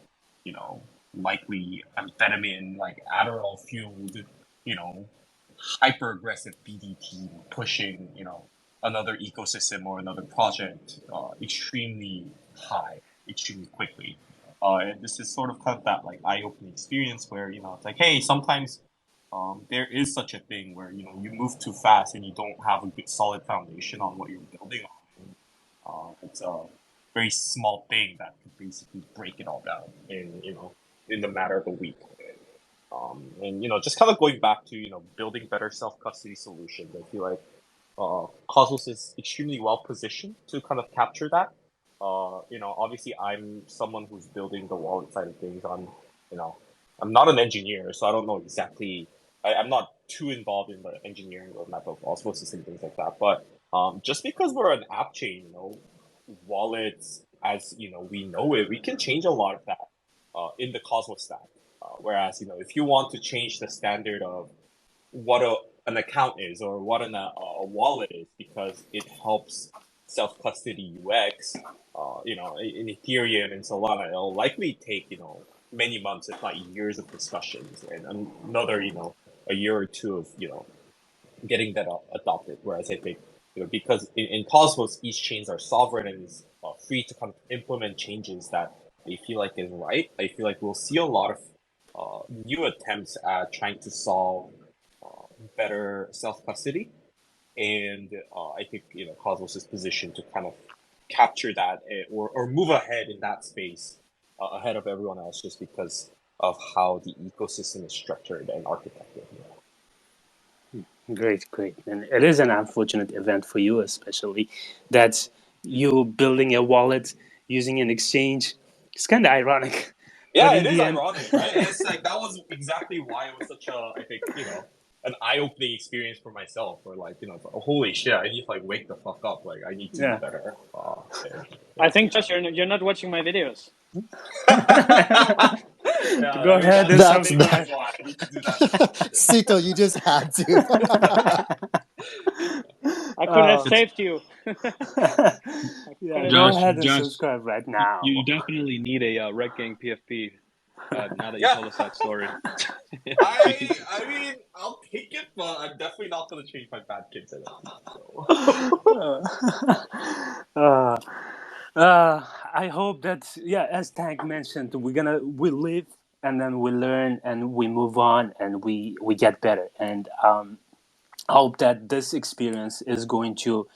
likely amphetamine, like Adderall fueled, hyper aggressive BD team pushing, another ecosystem or another project extremely high, extremely quickly. And this is sort of kind of that like eye-opening experience where it's like, hey, sometimes there is such a thing where you move too fast and you don't have a good solid foundation on what you're building on. It's a very small thing that could basically break it all down in the matter of a week. And just kind of going back to building better self-custody solutions, I feel like Cosmos is extremely well positioned to kind of capture that. Obviously I'm someone who's building the wallet side of things. I'm not an engineer, so I don't know exactly. I'm not too involved in the engineering roadmap of osmosis and things like that. But just because we're an app chain, wallets, as we know it, we can change a lot of that in the Cosmos stack. Whereas if you want to change the standard of what an account is or what a wallet is, because it helps self-custody UX, in Ethereum and Solana, it'll likely take many months, if not years, of discussions, and another a year or two of getting that adopted. Whereas I think because in Cosmos each chains are sovereign and is free to kind of implement changes that they feel like is right. I feel like we'll see a lot of new attempts at trying to solve better self-custody, and I think Cosmos is positioned to kind of capture that or move ahead in that space ahead of everyone else, just because of how the ecosystem is structured and architected. Great. And it is an unfortunate event for you, especially that you building a wallet using an exchange. It's kind of ironic, but Yeah, in it is the end, ironic, right? It's like that was exactly why it was such a, I think, an eye-opening experience for myself. Where like, it's like, oh, holy shit, I need to like wake the fuck up. Like, I need to do yeah. better. I think Josh, you're not watching my videos. Yeah, Go I mean ahead and that's the That's main subscribe. reason why I need to do that more often. Sito, you just had to. I could have Oh. saved you. Yeah, go Josh, ahead and Josh, subscribe right you now. definitely need a Red Gang PFP. Now that you Yeah, told us that story. I mean, I'll take it, but I'm definitely not gonna change my bad kids identity. So. uh, uh, I hope that, yeah, as Tank mentioned, we live and then we learn and we move on and we get better, and hope that this experience is going to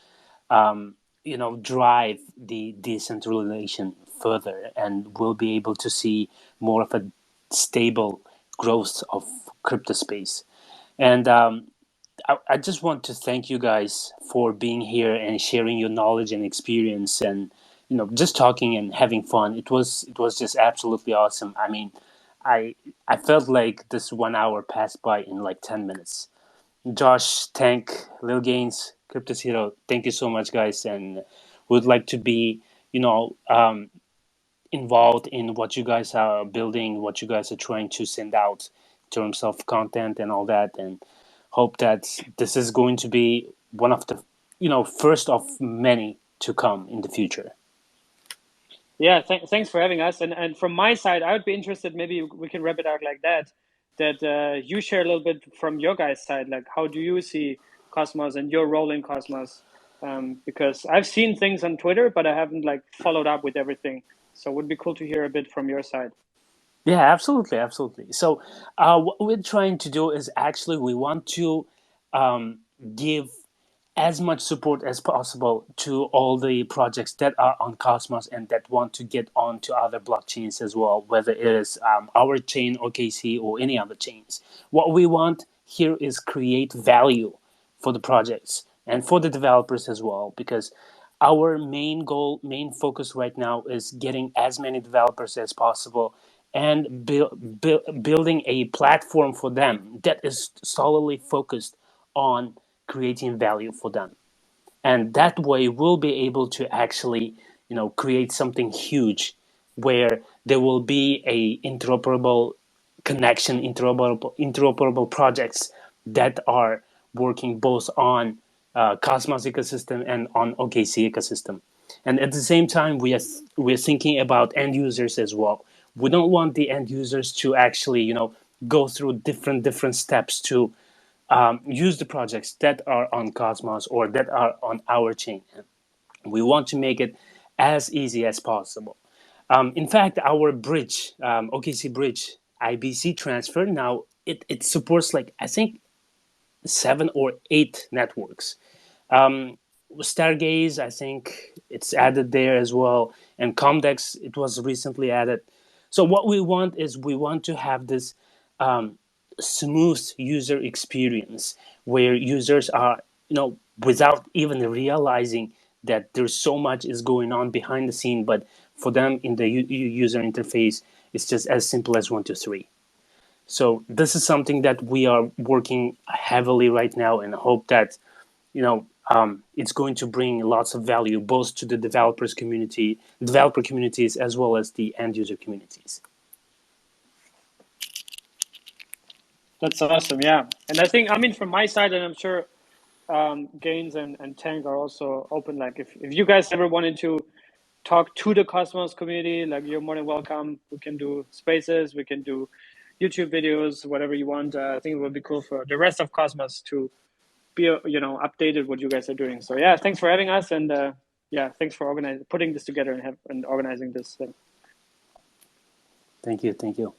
drive the decentralization further, and we'll be able to see more of a stable growth of crypto space. And I just want to thank you guys for being here and sharing your knowledge and experience, and just talking and having fun. It was just absolutely awesome. I mean, I felt like this 1 hour passed by in like 10 minutes. Josh, Tank, Lil Gains, Crypto Zero, thank you so much, guys, and would like to be, involved in what you guys are building, what you guys are trying to send out in terms of content and all that, and hope that this is going to be one of the, first of many to come in the future. Yeah, thanks for having us. And from my side, I would be interested. Maybe we can wrap it out like that. That you share a little bit from your guys' side. Like, how do you see Cosmos and your role in Cosmos? Because I've seen things on Twitter, but I haven't like followed up with everything. So it would be cool to hear a bit from your side. Yeah, absolutely, absolutely. So, what we're trying to do is actually we want to give as much support as possible to all the projects that are on Cosmos and that want to get onto other blockchains as well, whether it is our chain, OKC, or any other chains. What we want here is create value for the projects and for the developers as well, because our main goal, main focus right now is getting as many developers as possible and building a platform for them that is solely focused on creating value for them, and that way we'll be able to actually create something huge where there will be a interoperable connection, interoperable projects that are working both on Cosmos ecosystem and on OKC ecosystem. And at the same time, we're thinking about end users as well. We don't want the end users to actually go through different steps to use the projects that are on Cosmos or that are on our chain. We want to make it as easy as possible. In fact, our bridge, OKC bridge, IBC transfer, now it supports like I think 7 or 8 networks. Stargaze, I think it's added there as well, and Comdex, it was recently added. So what we want is we want to have this smooth user experience where users are, without even realizing that there's so much is going on behind the scene, but for them in the user interface, it's just as simple as 1, 2, 3. So this is something that we are working heavily right now, and hope that it's going to bring lots of value both to the developer communities, as well as the end user communities. That's awesome. Yeah, and I mean, from my side, and I'm sure Gains and Tank are also open. Like, if you guys ever wanted to talk to the Cosmos community, like, you're more than welcome. We can do spaces, we can do YouTube videos, whatever you want. I think it would be cool for the rest of Cosmos to be updated what you guys are doing. So yeah, thanks for having us, and yeah, thanks for putting this together and organizing this thing. Thank you. Thank you.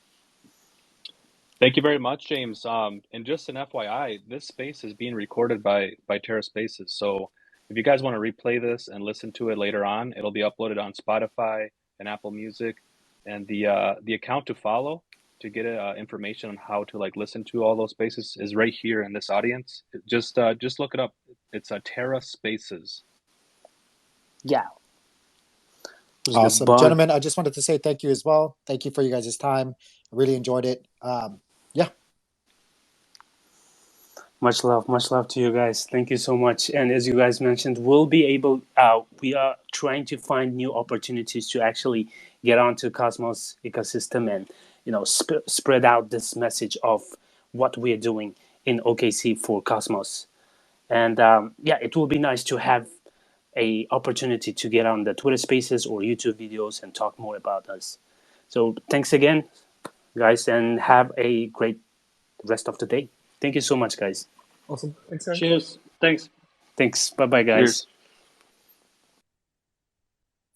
Thank you very much, James. And just an FYI, this space is being recorded by Terra Spaces. So if you guys want to replay this and listen to it later on, it'll be uploaded on Spotify and Apple Music. And the account to follow to get information on how to like listen to all those spaces is right here in this audience. Just look it up. It's Terra Spaces. Yeah. Awesome. Gentlemen, I just wanted to say thank you as well. Thank you for you guys' time. I really enjoyed it. Yeah. Much love to you guys. Thank you so much. And as you guys mentioned, we are trying to find new opportunities to actually get onto Cosmos ecosystem and spread out this message of what we are doing in OKC for Cosmos. And yeah, it will be nice to have a opportunity to get on the Twitter Spaces or YouTube videos and talk more about us. So thanks again, guys, and have a great rest of the day. Thank you so much, guys. Awesome. Thanks, guys. Cheers. Thanks. Thanks. Bye-bye, guys. Cheers.